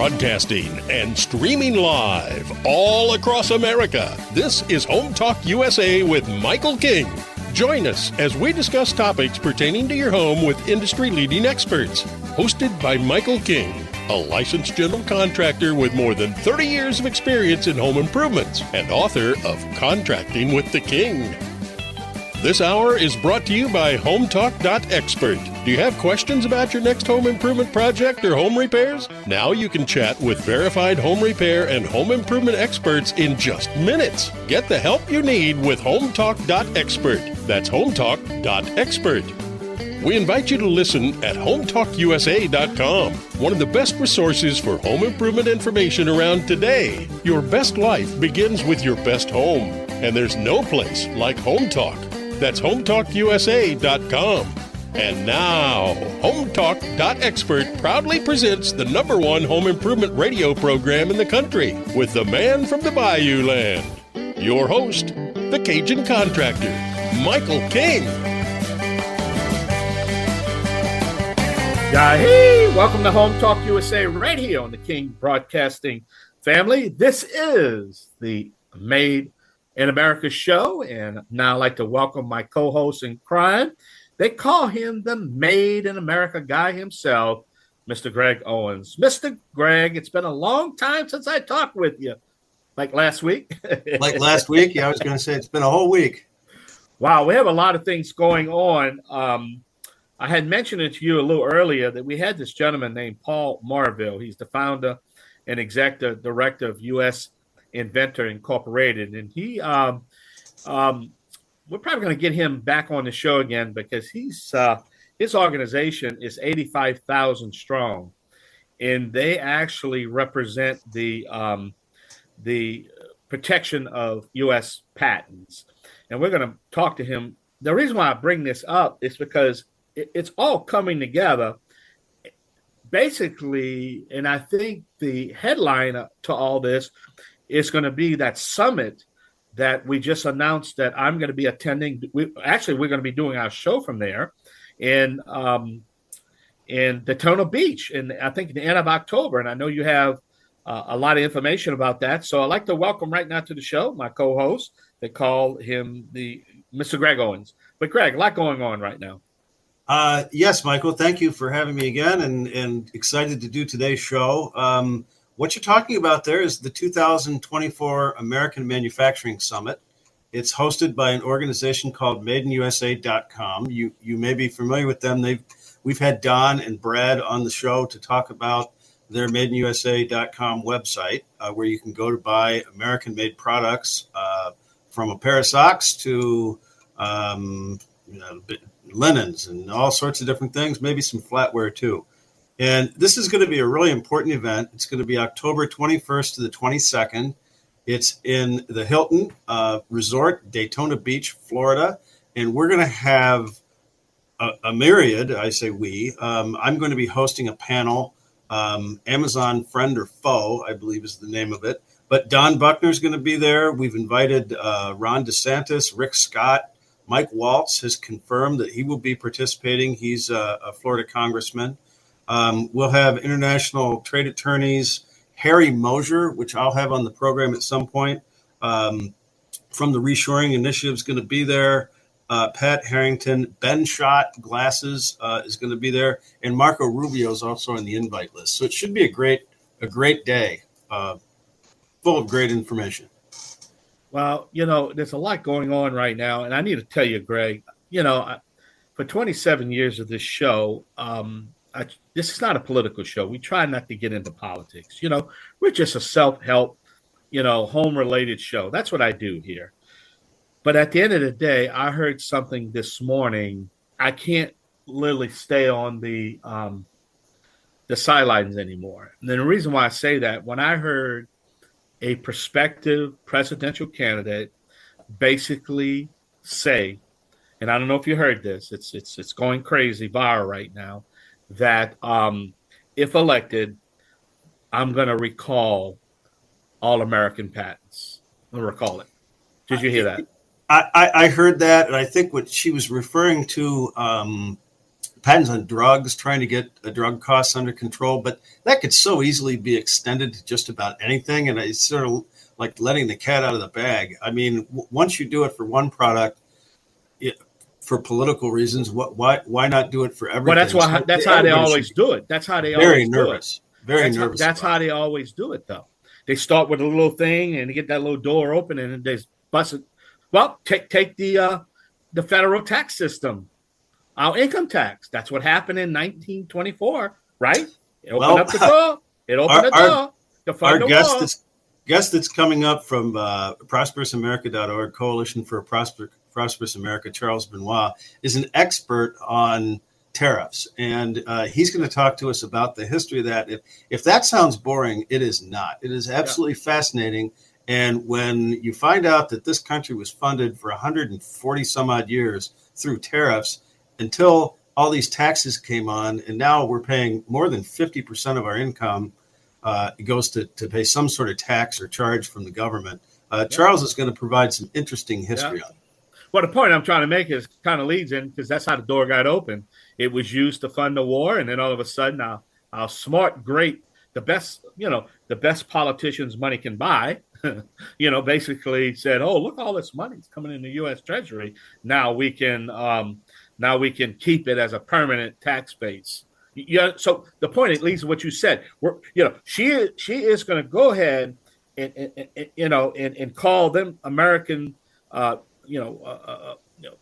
Broadcasting and streaming live all across America. This is Home Talk USA with Michael King. Join us as we discuss topics pertaining to your home with industry-leading experts. Hosted by Michael King, a licensed general contractor with more than 30 years of experience in home improvements and author of Contracting with the King. This hour is brought to you by HomeTalk.expert. Do you have questions about your next home improvement project or home repairs? Now you can chat with verified home repair and home improvement experts in just minutes. Get the help you need with HomeTalk.expert. That's HomeTalk.expert. We invite you to listen at HomeTalkUSA.com, one of the best resources for home improvement information around today. Your best life begins with your best home, and there's no place like Home Talk. That's HomeTalkUSA.com. And now, HomeTalk.expert proudly presents the #1 home improvement radio program in the country with the man from the Bayou Land. Your host, the Cajun Contractor, Michael King. Yahee! Welcome to Home Talk USA Radio on the King Broadcasting family. This is the Made in America show, and now I'd like to welcome my co-host in crime. They call him the Made in America guy himself, Mr. Greg Owens. Mr. Greg, it's been a long time since I talked with you. Like last week? Like last week? Yeah, I was going to say it's been a whole week. Wow, we have a lot of things going on. I had mentioned it to you a little earlier that we had this gentleman named Paul Marville. He's the founder and executive director of U.S. Inventor Incorporated, and he we're probably going to get him back on the show again because he's his organization is 85,000 strong, and they actually represent the protection of U.S. patents, and we're going to talk to him. The reason why I bring this up is because it's all coming together basically, and I think the headline to all this is going to be that summit that we just announced that I'm going to be attending. We're going to be doing our show from there in Daytona Beach, and I think at the end of October. And I know you have a lot of information about that. So I'd like to welcome right now to the show my co-host. They call him the Mr. Greg Owens. But Greg, a lot going on right now. Yes, Michael, thank you for having me again, and excited to do today's show. What you're talking about there is the 2024 American Manufacturing Summit. It's hosted by an organization called MadeInUSA.com. You may be familiar with them. We've had Don and Brad on the show to talk about their MadeInUSA.com website, where you can go to buy American-made products, from a pair of socks to linens and all sorts of different things, maybe some flatware too. And this is going to be a really important event. It's going to be October 21st to the 22nd. It's in the Hilton Resort, Daytona Beach, Florida. And we're going to have a myriad, I say we. I'm going to be hosting a panel, Amazon Friend or Foe, I believe is the name of it. But Don Buckner is going to be there. We've invited Ron DeSantis, Rick Scott. Mike Waltz has confirmed that he will be participating. He's a Florida congressman. We'll have international trade attorneys, Harry Mosier, which I'll have on the program at some point, from the Reshoring Initiative is going to be there. Pat Harrington, Ben Schott Glasses is going to be there, and Marco Rubio is also on the invite list. So it should be a great day, full of great information. Well, there's a lot going on right now, and I need to tell you, Greg, for 27 years of this show, this is not a political show. We try not to get into politics. We're just a self-help, home-related show. That's what I do here. But at the end of the day, I heard something this morning. I can't literally stay on the sidelines anymore. And then the reason why I say that, when I heard a prospective presidential candidate basically say, and I don't know if you heard this, it's going crazy viral right now, that if elected, I'm going to recall all American patents. I'm going to recall it. Did you hear that? I heard that, and I think what she was referring to patents on drugs, trying to get drug costs under control. But that could so easily be extended to just about anything. And it's sort of like letting the cat out of the bag. I mean, once you do it for one product, for political reasons, why not do it for everything? Well, that's how they always do it. That's how they always do it. Very nervous. That's how they always do it, though. They start with a little thing and they get that little door open and they bust it. Well, take the federal tax system, our income tax. That's what happened in 1924, right? It opened up the door. It opened the door to fund the war. Guest that's coming up from ProsperousAmerica.org, Coalition for a Prosperous America, Charles Benoit, is an expert on tariffs. And he's going to talk to us about the history of that. If that sounds boring, it is not. It is absolutely fascinating. And when you find out that this country was funded for 140 some odd years through tariffs until all these taxes came on, and now we're paying more than 50% of our income, it goes to pay some sort of tax or charge from the government. Charles is going to provide some interesting history on it. Well, the point I'm trying to make is kind of leads in because that's how the door got open. It was used to fund the war, and then all of a sudden, our smart, great, the best politicians money can buy, basically said, "Oh, look, all this money's coming in the U.S. Treasury. Now we can keep it as a permanent tax base." Yeah. So the point, at least, what you said, she is going to go ahead and call them American,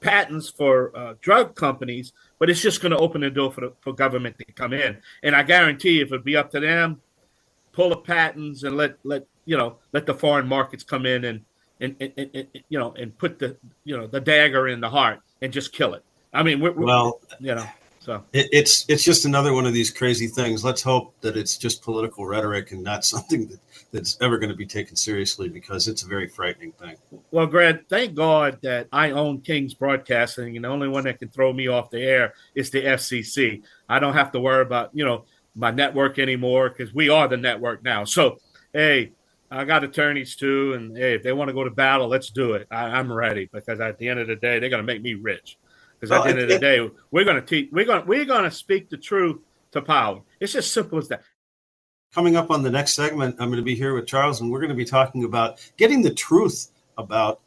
patents for drug companies, but it's just going to open the door for government to come in. And I guarantee if it'd be up to them, pull the patents and let the foreign markets come in and put the dagger in the heart and just kill it. I mean, so it's just another one of these crazy things. Let's hope that it's just political rhetoric and not something that's ever going to be taken seriously, because it's a very frightening thing. Well, Grant, thank God that I own King's Broadcasting, and the only one that can throw me off the air is the FCC. I don't have to worry about my network anymore, because we are the network now. So, hey, I got attorneys too, and hey, if they want to go to battle, let's do it. I'm ready, because at the end of the day, they're going to make me rich. Because at the end of the day, we're going to speak the truth to power. It's just simple as that. Coming up on the next segment, I'm going to be here with Charles, and we're going to be talking about getting the truth about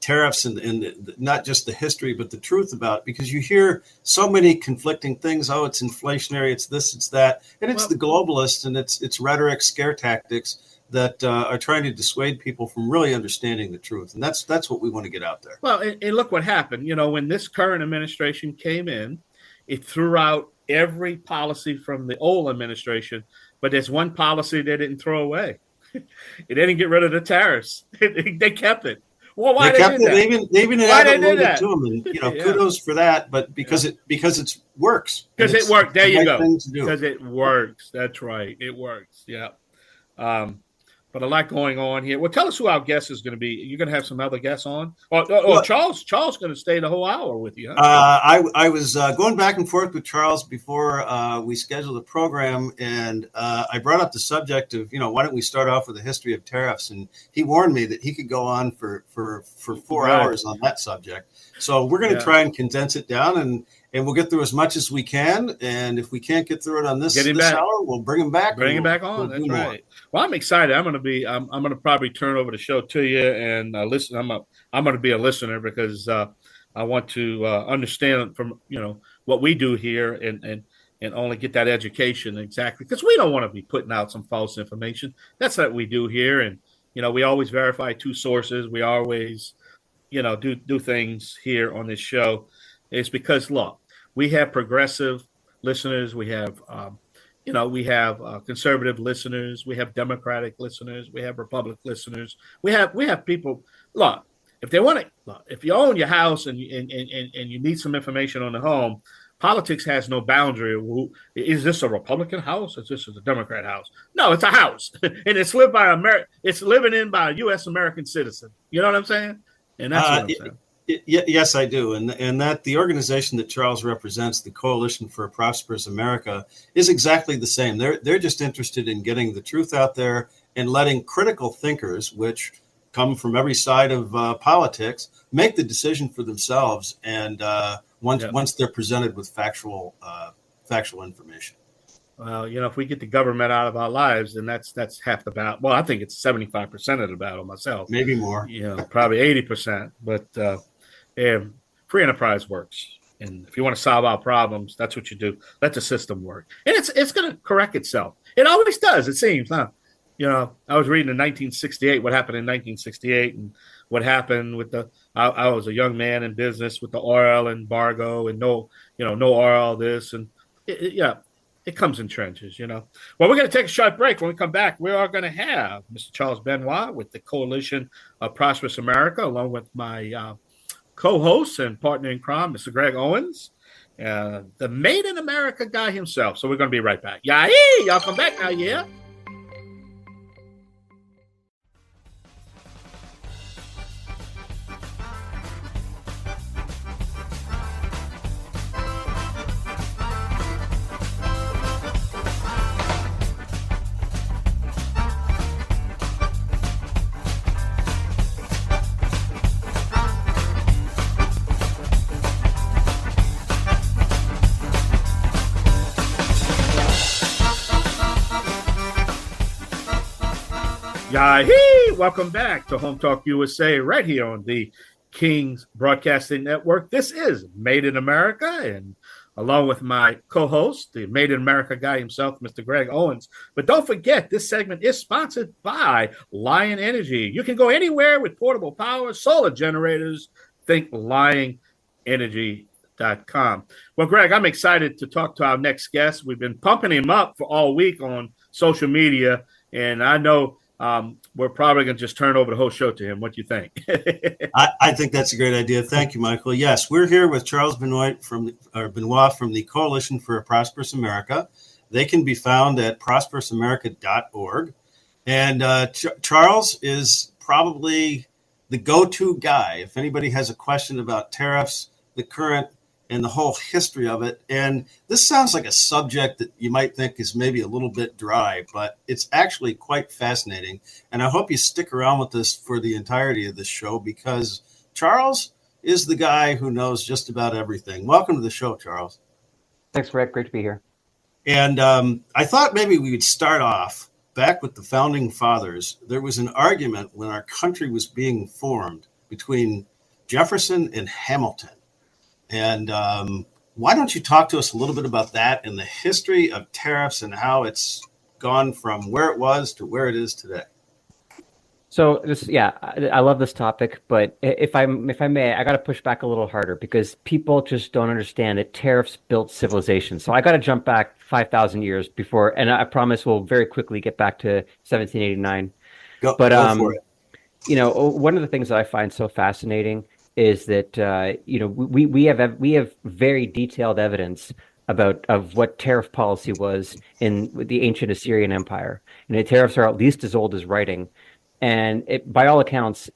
tariffs and not just the history, but the truth about it, because you hear so many conflicting things. Oh, it's inflationary, it's this, it's that, and it's the globalists and it's rhetoric, scare tactics that are trying to dissuade people from really understanding the truth. And that's what we want to get out there. Well, and look what happened. When this current administration came in, it threw out every policy from the old administration, but there's one policy they didn't throw away. They didn't get rid of the tariffs. They kept it. Well, why they kept it? They even added a little bit to them, and kudos for that. But because it works. Because it worked. There you go. Because it works. That's right. It works. Yeah. But a lot going on here. Well, tell us who our guest is going to be. You're going to have some other guests on? Charles going to stay the whole hour with you. Huh? I was going back and forth with Charles before we scheduled the program, and I brought up the subject of, why don't we start off with a history of tariffs? And he warned me that he could go on for 4 hours on that subject. So we're going to try and condense it down, and we'll get through as much as we can. And if we can't get through it on this hour, we'll bring him back. Bring him back on. That's right. Well, I'm excited. I'm going to probably turn over the show to you and listen. I'm going to be a listener, because I want to understand from what we do here and only get that education exactly, because we don't want to be putting out some false information. That's what we do here, and we always verify 2 sources. We always do things here on this show. It's because, look, we have progressive listeners. We have, conservative listeners. We have Democratic listeners. We have Republican listeners. We have people. Look, if they want to, if you own your house and you need some information on the home, politics has no boundary. Is this a Republican house? Is this a Democrat house? No, it's a house, and it's lived by It's living in by a U.S. American citizen. You know what I'm saying? And that's what I'm saying. Yes, I do. And that the organization that Charles represents, the Coalition for a Prosperous America, is exactly the same. They're just interested in getting the truth out there and letting critical thinkers, which come from every side of politics, make the decision for themselves. And once they're presented with factual information. Well, if we get the government out of our lives, then that's half the battle. Well, I think it's 75% of the battle myself. Maybe more. Probably 80%. But free enterprise works. And if you want to solve our problems, that's what you do. Let the system work. And it's going to correct itself. It always does, it seems, huh? I was reading in 1968 what happened in 1968 and what happened with I was a young man in business with the oil embargo and no oil, this. And it comes in trenches, Well, we're going to take a short break. When we come back, we are going to have Mr. Charles Benoit with the Coalition of Prosperous America, along with my co-host and partner in crime, Mr. Greg Owens, the Made in America guy himself. So we're going to be right back. Y'all come back now, yeah? Welcome back to Home Talk USA right here on the King's Broadcasting Network. This is Made in America, and along with my co-host, the Made in America guy himself, Mr. Greg Owens. But don't forget, this segment is sponsored by Lion Energy. You can go anywhere with portable power, solar generators. Think LionEnergy.com. Well, Greg, I'm excited to talk to our next guest. We've been pumping him up for all week on social media, and I know we're probably going to just turn over the whole show to him. What do you think? I think that's a great idea. Thank you, Michael. Yes, we're here with Charles Benoit from the Coalition for a Prosperous America. They can be found at prosperousamerica.org. And Charles is probably the go-to guy if anybody has a question about tariffs, the current and the whole history of it. And this sounds like a subject that you might think is maybe a little bit dry, but it's actually quite fascinating. And I hope you stick around with us for the entirety of this show, because Charles is the guy who knows just about everything. Welcome to the show, Charles. Thanks, Rick. Great to be here. And I thought maybe we would start off back with the founding fathers. There was an argument when our country was being formed between Jefferson and Hamilton. And why don't you talk to us a little bit about that and the history of tariffs and how it's gone from where it was to where it is today? So I love this topic, but if I may, I got to push back a little harder because people just don't understand that tariffs built civilization. So I got to jump back 5,000 years before, and I promise we'll very quickly get back to 1789. Go for it. One of the things that I find so fascinating is that we have very detailed evidence of what tariff policy was in the ancient Assyrian Empire. And the tariffs are at least as old as writing. And by all accounts,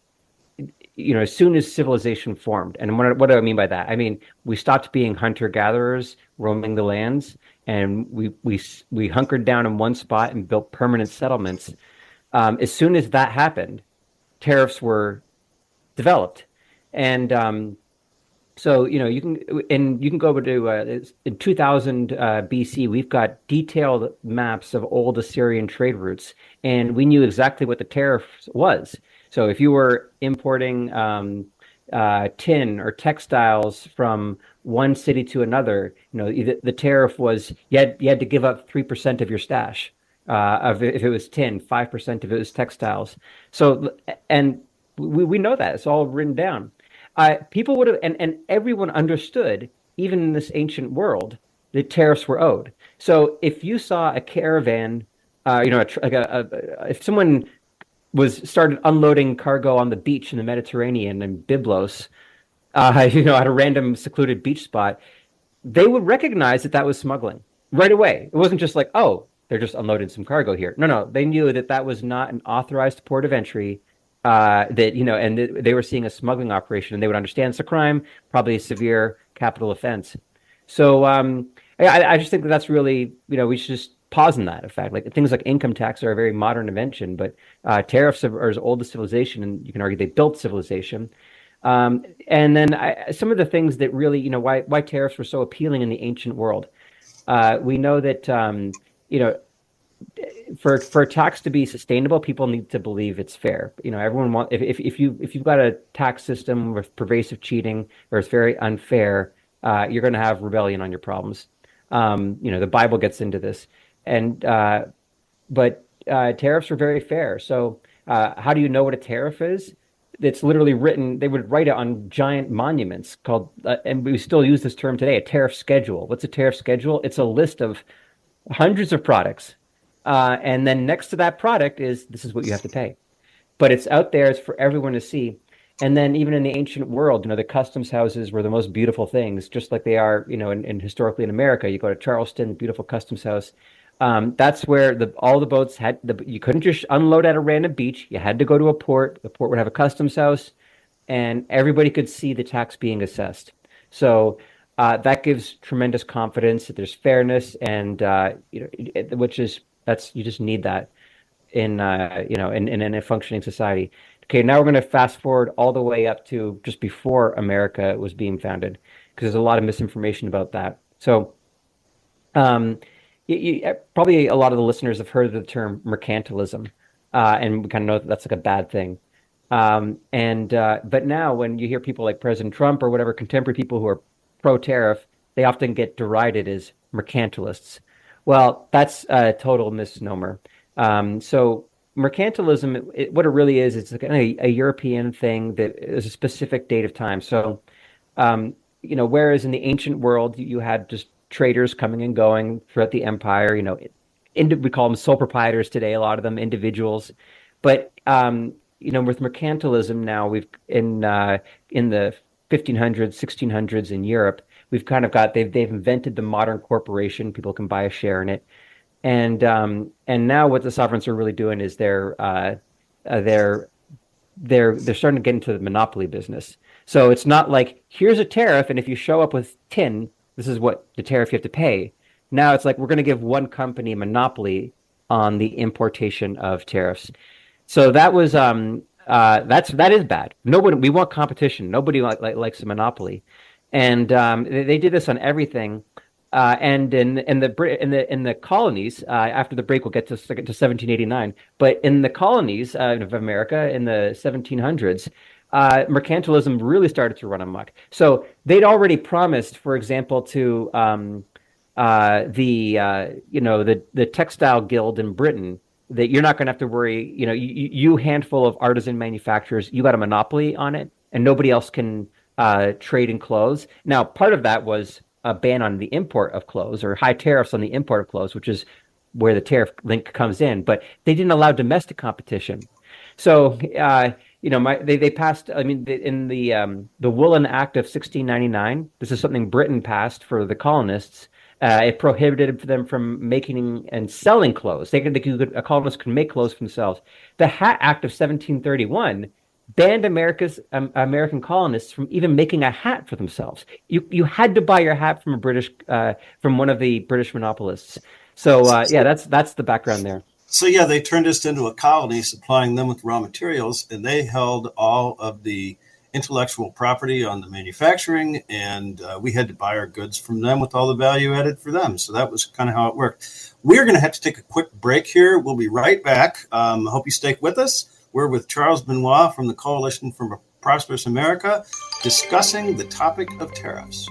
as soon as civilization formed, and what do I mean by that? I mean, we stopped being hunter-gatherers roaming the lands, and we hunkered down in one spot and built permanent settlements. As soon as that happened, tariffs were developed. And so you can go over to in 2000 BC. We've got detailed maps of old Assyrian trade routes, and we knew exactly what the tariff was. So if you were importing tin or textiles from one city to another, the tariff was you had to give up 3% of your stash if it was tin, 5% if it was textiles. So and we know that it's all written down. People would have, and everyone understood, even in this ancient world, that tariffs were owed. So if you saw a caravan, if someone started unloading cargo on the beach in the Mediterranean in Byblos, at a random secluded beach spot, they would recognize that was smuggling right away. It wasn't just like, oh, they're just unloading some cargo here. No, they knew that was not an authorized port of entry. And they were seeing a smuggling operation, and they would understand it's a crime, probably a severe capital offense. So I just think that's really, we should just pause on that. In fact, like things like income tax are a very modern invention, but tariffs are as old as civilization, and you can argue they built civilization. And then some of the things that really, why tariffs were so appealing in the ancient world. We know that, you know, for tax to be sustainable, people need to believe it's fair. Everyone want if you've got a tax system with pervasive cheating or it's very unfair, you're going to have rebellion on your problems. The Bible gets into this, and but tariffs are very fair. So how do you know what a tariff is? It's literally written. They would write it on giant monuments called, and we still use this term today, a tariff schedule. What's a tariff schedule? It's a list of hundreds of products. And then next to that product is this is what you have to pay. But it's out there, it's for everyone to see. And then even in the ancient world, the customs houses were the most beautiful things, just like they are, in historically in America. You go to Charleston, beautiful customs house. That's where all the boats you couldn't just unload at a random beach. You had to go to a port. The port would have a customs house, and everybody could see the tax being assessed. So that gives tremendous confidence that there's fairness, and you just need that in a functioning society. Okay, now we're going to fast forward all the way up to just before America was being founded, because there's a lot of misinformation about that. So, probably a lot of the listeners have heard of the term mercantilism, and we kind of know that that's like a bad thing. But now when you hear people like President Trump or whatever contemporary people who are pro-tariff, they often get derided as mercantilists. Well, that's a total misnomer. So mercantilism, what it really is, it's like a European thing that is a specific date of time. So, whereas in the ancient world, you had just traders coming and going throughout the empire, we call them sole proprietors today, a lot of them individuals. But, with mercantilism now, we've in the 1500s, 1600s in Europe, we've kind of they've invented the modern corporation. People can buy a share in it. And now what the sovereigns are really doing is they're starting to get into the monopoly business. So it's not like, here's a tariff, and if you show up with tin, this is what the tariff you have to pay. Now it's like, we're going to give one company a monopoly on the importation of tariffs. So that was that is bad. We want competition. Nobody likes a monopoly, and they did this on everything. And in the colonies, after the break, we'll get to 1789. But in the colonies of America in the 1700s, mercantilism really started to run amok. So they'd already promised, for example, to the textile guild in Britain that you're not going to have to worry. You handful of artisan manufacturers, you got a monopoly on it, and nobody else can trade in clothes. Now, part of that was a ban on the import of clothes, or high tariffs on the import of clothes, which is where the tariff link comes in. But they didn't allow domestic competition. So, they passed. I mean, in the Woolen Act of 1699, this is something Britain passed for the colonists. It prohibited them from making and selling clothes. A colonist could make clothes for themselves. The Hat Act of 1731 banned American colonists from even making a hat for themselves. You had to buy your hat from from one of the British monopolists. So that's the background there. So they turned us into a colony, supplying them with raw materials, and they held all of the intellectual property on the manufacturing, and we had to buy our goods from them with all the value added for them. So that was kind of how it worked. We're going to have to take a quick break here. We'll be right back. I hope you stay with us. We're with Charles Benoit from the Coalition for Prosperous America, discussing the topic of tariffs.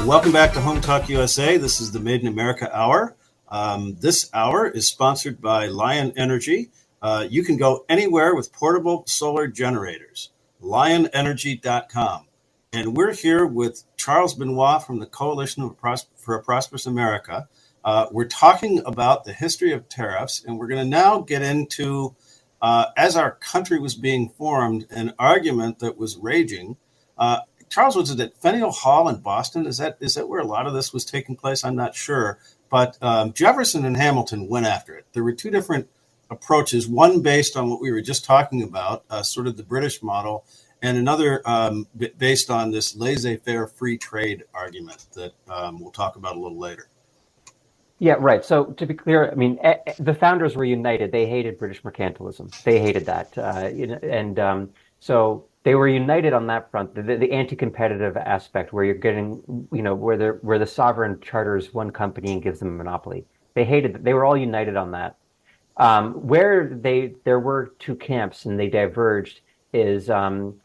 Welcome back to Home Talk USA. This is the Made in America Hour. This hour is sponsored by Lion Energy. You can go anywhere with portable solar generators. LionEnergy.com. And we're here with Charles Benoit from the Coalition for a Prosperous America. We're talking about the history of tariffs, and we're going to now get into as our country was being formed, an argument that was raging. Charles, was it at Faneuil Hall in Boston? Is that where a lot of this was taking place? I'm not sure. But Jefferson and Hamilton went after it. There were two different approaches, one based on what we were just talking about, sort of the British model, and another based on this laissez-faire free trade argument that we'll talk about a little later. Yeah, right. So to be clear, I mean, the founders were united. They hated British mercantilism. They hated that, and so they were united on that front. The anti-competitive aspect, where you're getting, where the sovereign charters one company and gives them a monopoly. They hated that. They were all united on that. Where there were two camps and they diverged is on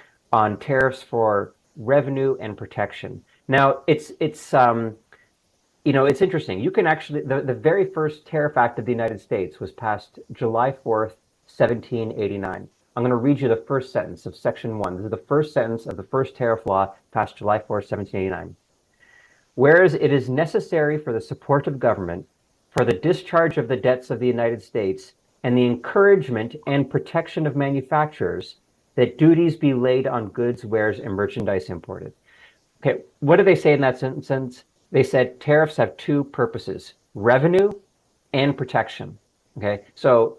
tariffs for revenue and protection. Now it's interesting. You can actually the very first tariff act of the United States was passed July 4th, 1789. I'm going to read you the first sentence of Section 1. This is the first sentence of the first tariff law passed July 4th, 1789. Whereas it is necessary for the support of government, for the discharge of the debts of the United States, and the encouragement and protection of manufacturers, that duties be laid on goods, wares, and merchandise imported. Okay, what do they say in that sentence? They said tariffs have two purposes: revenue and protection. Okay, so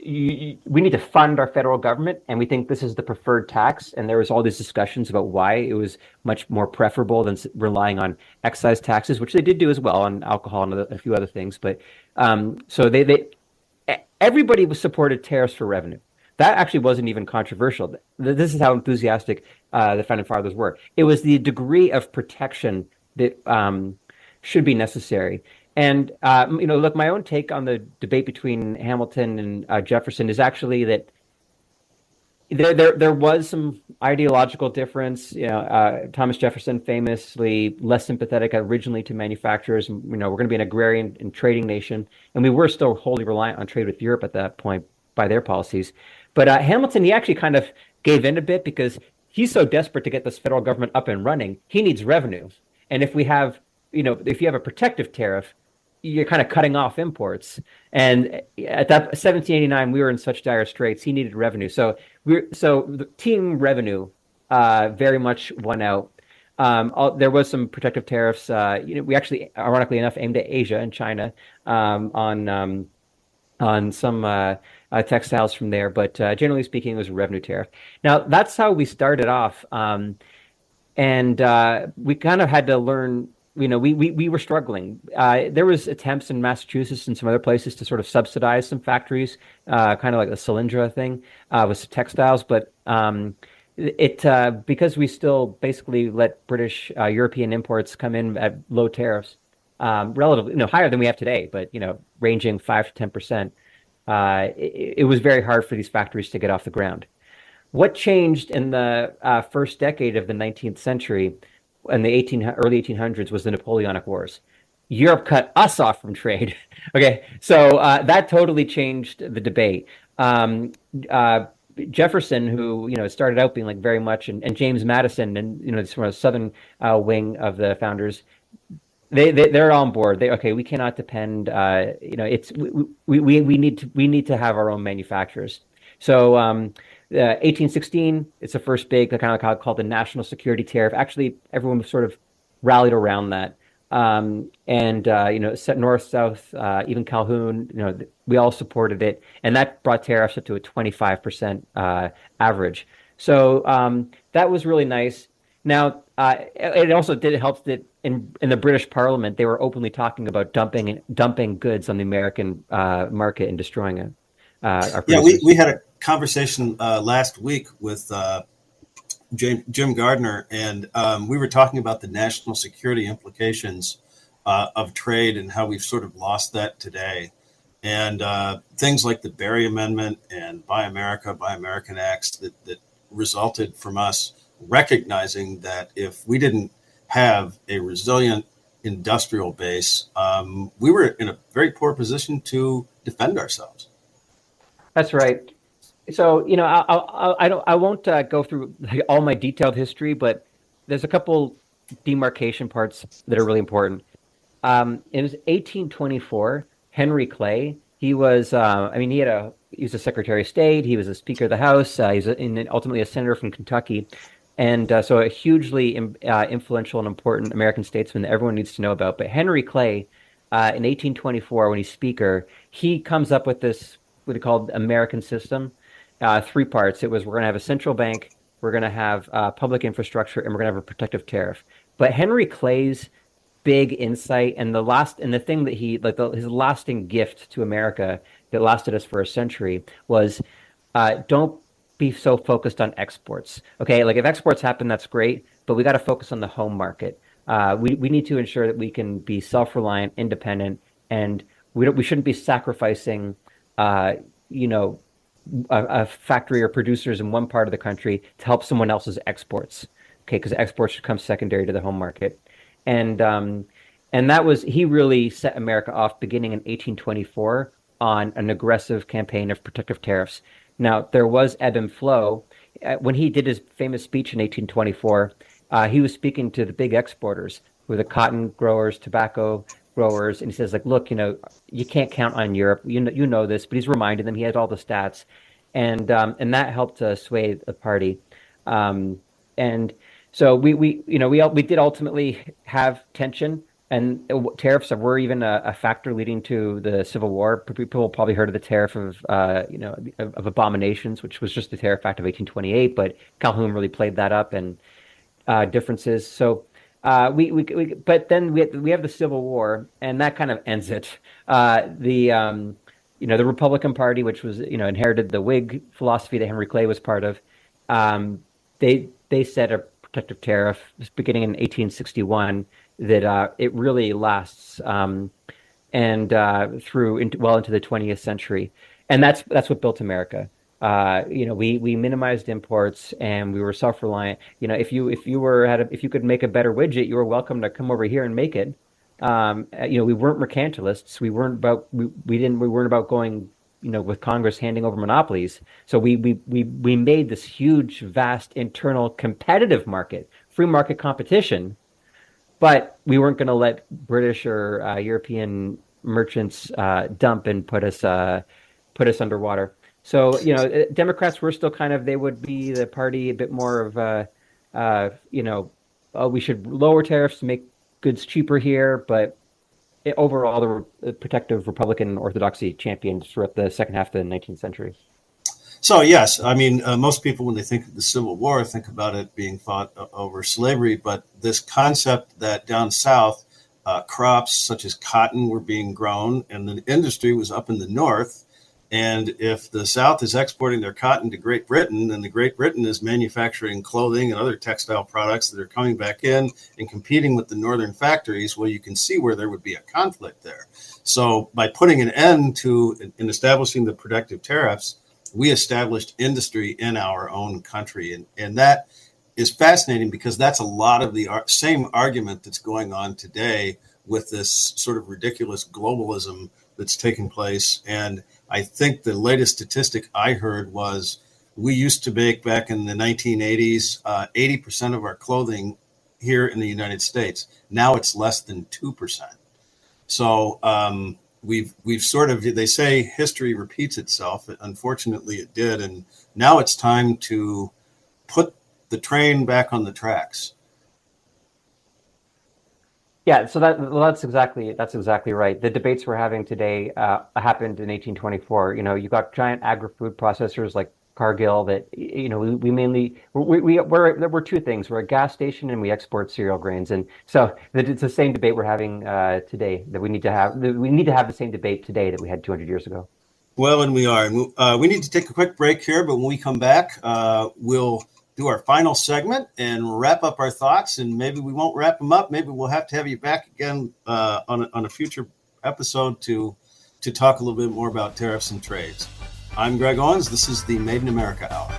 we need to fund our federal government, and we think this is the preferred tax. And there was all these discussions about why it was much more preferable than relying on excise taxes, which they did do as well on alcohol and a few other things. But so everybody was supported tariffs for revenue. That actually wasn't even controversial. This is how enthusiastic the founding fathers were. It was the degree of protection that should be necessary. And look, my own take on the debate between Hamilton and Jefferson is actually that there was some ideological difference. Thomas Jefferson famously less sympathetic originally to manufacturers. We're going to be an agrarian and trading nation, and we were still wholly reliant on trade with Europe at that point by their policies. But Hamilton, he actually kind of gave in a bit because he's so desperate to get this federal government up and running. He needs revenue, and if we have, if you have a protective tariff, you're kind of cutting off imports. And at that 1789, we were in such dire straits. He needed revenue, so the team revenue very much won out. There was some protective tariffs. We actually, ironically enough, aimed at Asia and China on some textiles from there, but generally speaking, it was a revenue tariff. Now that's how we started off, and we kind of had to learn. We were struggling. There was attempts in Massachusetts and some other places to sort of subsidize some factories, kind of like the Solyndra thing with textiles, but because we still basically let British European imports come in at low tariffs, relatively higher than we have today, but ranging 5 to 10%. It was very hard for these factories to get off the ground. What changed in the first decade of the 19th century, in the early 1800s, was the Napoleonic Wars. Europe cut us off from trade. Okay, so that totally changed the debate. Jefferson, who started out being like very much, and James Madison, and from a southern wing of the founders, they're on board. We cannot depend. We need to have our own manufacturers. So 1816, it's the first big kind of called the National Security Tariff. Actually, everyone sort of rallied around that. Set north, south, even Calhoun, we all supported it, and that brought tariffs up to a 25% average. So that was really nice. Now, it also did help that in the British Parliament, they were openly talking about dumping goods on the American market and destroying it. We had a conversation last week with Jim Gardner, and we were talking about the national security implications of trade and how we've sort of lost that today. And things like the Berry Amendment and Buy America, Buy American Acts that resulted from us recognizing that if we didn't have a resilient industrial base, we were in a very poor position to defend ourselves. That's right. So, I won't go through all my detailed history, but there's a couple demarcation parts that are really important. It was 1824. Henry Clay, He was, I mean, he was a Secretary of State. He was a Speaker of the House. Ultimately a senator from Kentucky, and so a hugely influential and important American statesman that everyone needs to know about. But Henry Clay, in 1824, when he's Speaker, he comes up with this what he called American system, three parts. It was we're going to have a central bank, we're going to have public infrastructure, and we're going to have a protective tariff. But Henry Clay's big insight and the thing that his lasting gift to America that lasted us for a century was don't be so focused on exports. Okay, like if exports happen, that's great, but we got to focus on the home market. We need to ensure that we can be self-reliant, independent, and we shouldn't be sacrificing you know a factory or producers in one part of the country to help someone else's exports. Okay, because exports should come secondary to the home market. And that was he really set America off beginning in 1824 on an aggressive campaign of protective tariffs. Now there was ebb and flow. When he did his famous speech in 1824, he was speaking to the big exporters, who were the cotton growers, tobacco growers, and he says, like, look, you can't count on Europe. You know this, but he's reminding them. He had all the stats, and that helped sway the party. And so we did ultimately have tension, and tariffs were even a factor leading to the Civil War. People probably heard of the tariff of abominations, which was just the Tariff Act of 1828, but Calhoun really played that up and differences. So but then we have the Civil War, and that kind of ends it. The Republican Party, which was inherited the Whig philosophy that Henry Clay was part of, they set a protective tariff beginning in 1861 that it really lasts and well into the 20th century, and that's what built America. We minimized imports and we were self-reliant. If you could make a better widget, you were welcome to come over here and make it. We weren't mercantilists. We weren't about going with Congress handing over monopolies. So we made this huge, vast internal competitive market, free market competition, but we weren't going to let British or European merchants dump and put us underwater. So Democrats were still they would be the party a bit more of we should lower tariffs to make goods cheaper here, but overall, the protective Republican orthodoxy championed throughout the second half of the 19th century. So, yes, I mean, most people, when they think of the Civil War, think about it being fought over slavery. But this concept that down south, crops such as cotton were being grown and the industry was up in the north. And if the South is exporting their cotton to Great Britain, then the Great Britain is manufacturing clothing and other textile products that are coming back in and competing with the northern factories, well, you can see where there would be a conflict there. So by putting an end to and establishing the protective tariffs, we established industry in our own country. And that is fascinating because that's a lot of the same argument that's going on today with this sort of ridiculous globalism that's taking place. And I think the latest statistic I heard was we used to make back in the 1980s, 80% of our clothing here in the United States. Now it's less than 2%. So we've sort of, they say history repeats itself. Unfortunately, it did. And now it's time to put the train back on the tracks. Yeah, so that's exactly right. The debates we're having today happened in 1824. You got giant agri-food processors like Cargill that we're two things. We're a gas station and we export cereal grains, and so it's the same debate we're having today that we need to have. We need to have the same debate today that we had 200 years ago. Well, and we are. We need to take a quick break here, but when we come back, we'll do our final segment and wrap up our thoughts, and maybe we won't wrap them up. Maybe we'll have to have you back again on a future episode to talk a little bit more about tariffs and trades. I'm Greg Owens. This is the Made in America Hour.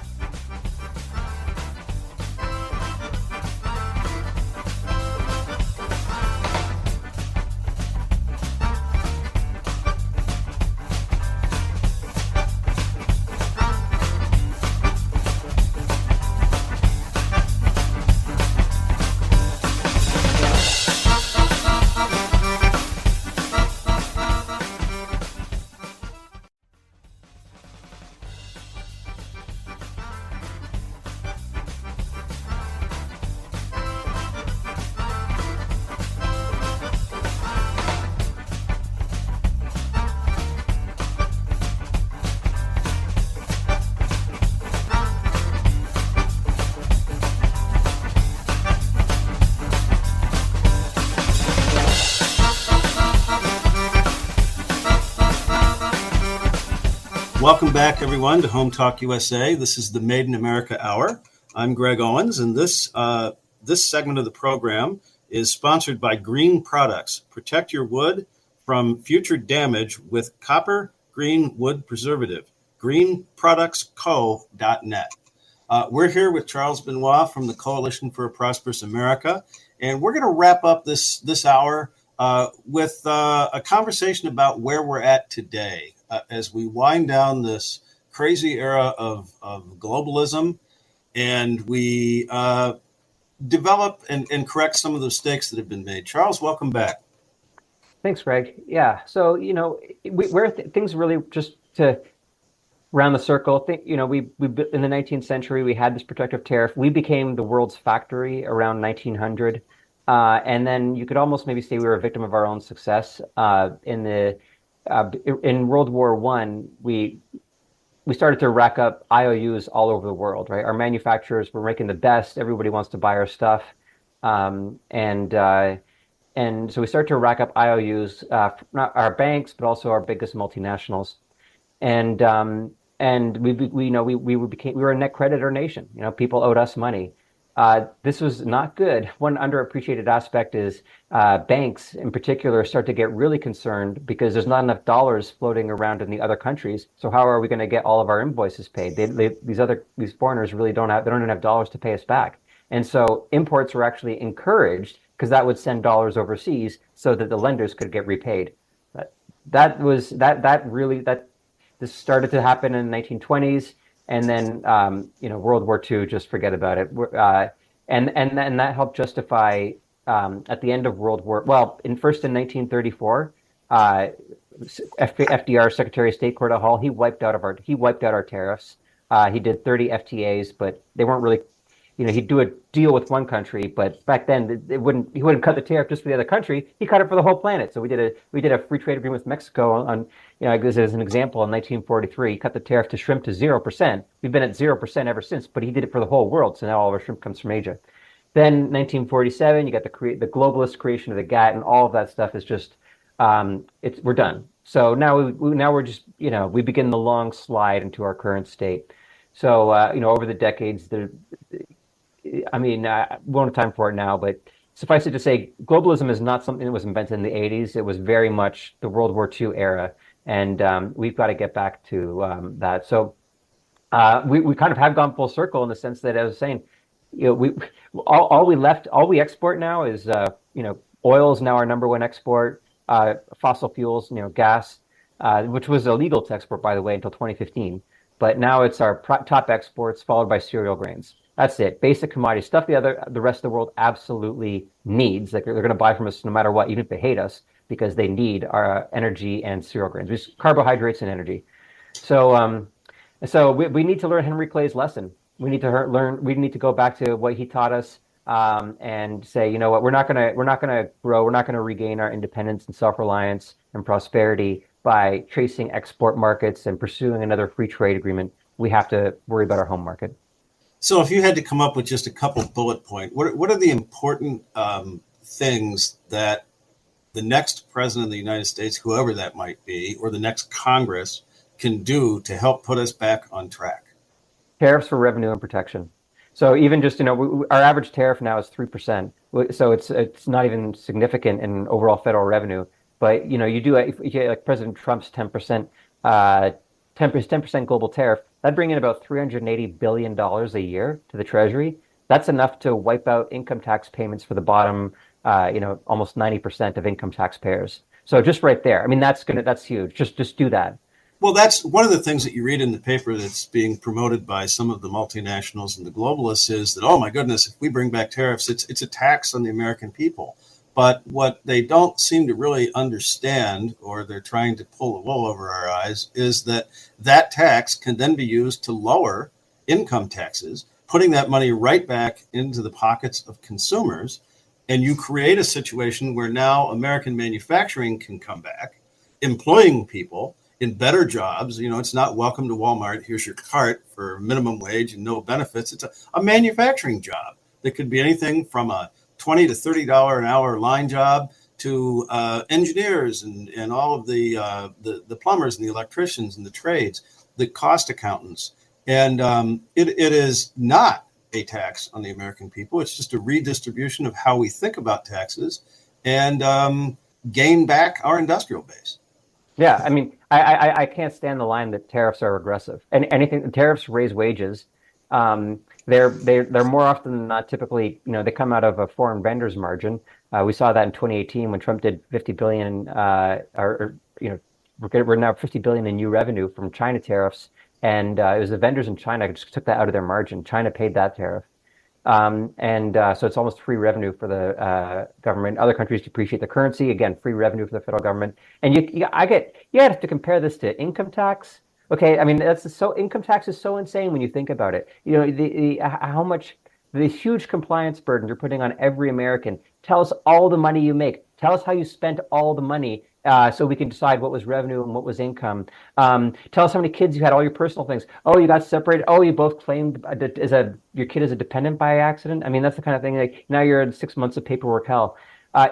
Welcome back, everyone, to Home Talk USA. This is the Made in America Hour. I'm Greg Owens, and this segment of the program is sponsored by Green Products. Protect your wood from future damage with copper green wood preservative. greenproductsco.net. We're here with Charles Benoit from the Coalition for a Prosperous America, and we're going to wrap up this hour with a conversation about where we're at today as we wind down this crazy era of globalism, and we develop and correct some of the mistakes that have been made. Charles, welcome back. Thanks, Greg. Yeah. So, where things really, just to round the circle, we in the 19th century, we had this protective tariff. We became the world's factory around 1900. And then you could almost maybe say we were a victim of our own success. In World War I, we started to rack up IOUs all over the world, right? Our manufacturers were making the best. Everybody wants to buy our stuff. And so we started to rack up IOUs, not our banks, but also our biggest multinationals. And we were a net creditor nation. People owed us money. This was not good. One underappreciated aspect is banks in particular start to get really concerned because there's not enough dollars floating around in the other countries. So how are we going to get all of our invoices paid? These foreigners really don't even have dollars to pay us back. And so imports were actually encouraged because that would send dollars overseas so that the lenders could get repaid. This started to happen in the 1920s. And then, World War II, just forget about it. And that helped justify at the end of World War. Well, first in 1934, FDR, Secretary of State Cordell Hull, he wiped out our tariffs. He did 30 FTAs, but they weren't really. He'd do a deal with one country, but back then he wouldn't cut the tariff just for the other country. He cut it for the whole planet. So we did a free trade agreement with Mexico on, this is an example, in 1943. He cut the tariff to shrimp to 0%. We've been at 0% ever since, but he did it for the whole world. So now all of our shrimp comes from Asia. Then 1947, you got the globalist creation of the GATT, and all of that stuff is just we're done. So now we're just we begin the long slide into our current state. So over the decades, we won't have time for it now, but suffice it to say, globalism is not something that was invented in the 80s. It was very much the World War II era, and we've got to get back to that. So we kind of have gone full circle in the sense that, I was saying, all we export now is oil is now our number one export. Fossil fuels, gas, which was illegal to export, by the way, until 2015. But now it's our top exports, followed by cereal grains. That's it. Basic commodity stuff. The rest of the world absolutely needs. Like, they're going to buy from us no matter what, even if they hate us, because they need our energy and cereal grains, which is carbohydrates and energy. So we need to learn Henry Clay's lesson. We need to learn. We need to go back to what he taught us, and say, you know what, we're not going to grow. We're not going to regain our independence and self-reliance and prosperity by chasing export markets and pursuing another free trade agreement. We have to worry about our home market. So if you had to come up with just a couple bullet points, what are the important things that the next president of the United States, whoever that might be, or the next Congress can do to help put us back on track? Tariffs for revenue and protection. So even just, our average tariff now is 3%. So it's not even significant in overall federal revenue. But, you do like President Trump's 10% global tariff, that'd bring in about $380 billion a year to the Treasury. That's enough to wipe out income tax payments for the bottom, almost 90% of income taxpayers. So just right there, that's huge. Just do that. Well, that's one of the things that you read in the paper that's being promoted by some of the multinationals and the globalists is that, oh my goodness, if we bring back tariffs, it's a tax on the American people. But what they don't seem to really understand, or they're trying to pull the wool over our eyes, is that tax can then be used to lower income taxes, putting that money right back into the pockets of consumers. And you create a situation where now American manufacturing can come back, employing people in better jobs. It's not welcome to Walmart. Here's your cart for minimum wage and no benefits. It's a manufacturing job that could be anything from a $20 to $30 an hour line job to engineers and all of the plumbers and the electricians and the trades, the cost accountants. And it is not a tax on the American people. It's just a redistribution of how we think about taxes and gain back our industrial base. Yeah, I mean, I can't stand the line that tariffs are regressive. And anything tariffs raise wages. They're more often than not typically, they come out of a foreign vendors margin. We saw that in 2018 when Trump did 50 billion, we're now 50 billion in new revenue from China tariffs, and it was the vendors in China who just took that out of their margin. China paid that tariff. So it's almost free revenue for the government. Other countries depreciate the currency. Again, free revenue for the federal government. And you have to compare this to income tax. Okay, I mean income tax is so insane when you think about it. How much the huge compliance burden you're putting on every American. Tell us all the money you make. Tell us how you spent all the money. So we can decide what was revenue and what was income. Tell us how many kids you had, all your personal things. Oh, you got separated. Oh, you both claimed your kid is a dependent by accident. I mean, that's the kind of thing. Like now you're in 6 months of paperwork hell.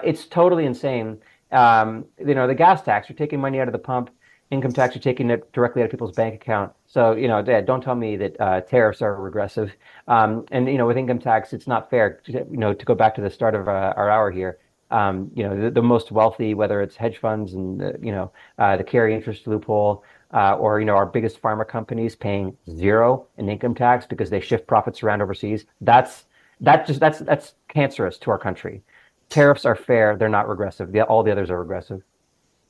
It's totally insane. The gas tax, you're taking money out of the pump. Income tax, you're taking it directly out of people's bank account. So, don't tell me that tariffs are regressive. And with income tax, it's not fair. To go back to the start of our hour here. The most wealthy, whether it's hedge funds and the carry interest loophole, or our biggest pharma companies paying zero in income tax because they shift profits around overseas. That's cancerous to our country. Tariffs are fair; they're not regressive. All the others are regressive.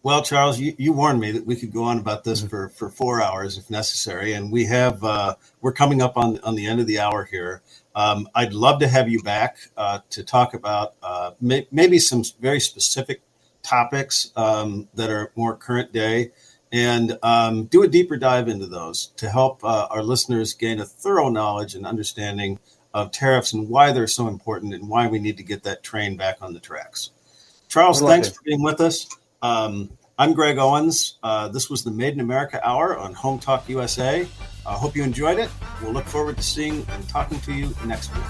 Well, Charles, you warned me that we could go on about this for 4 hours if necessary, and we're coming up on the end of the hour here. I'd love to have you back to talk about maybe some very specific topics that are more current day, and do a deeper dive into those to help our listeners gain a thorough knowledge and understanding of tariffs and why they're so important and why we need to get that train back on the tracks. Charles, thanks for being with us. I'm Greg Owens. This was the Made in America Hour on Home Talk USA. I hope you enjoyed it. We'll look forward to seeing and talking to you next week.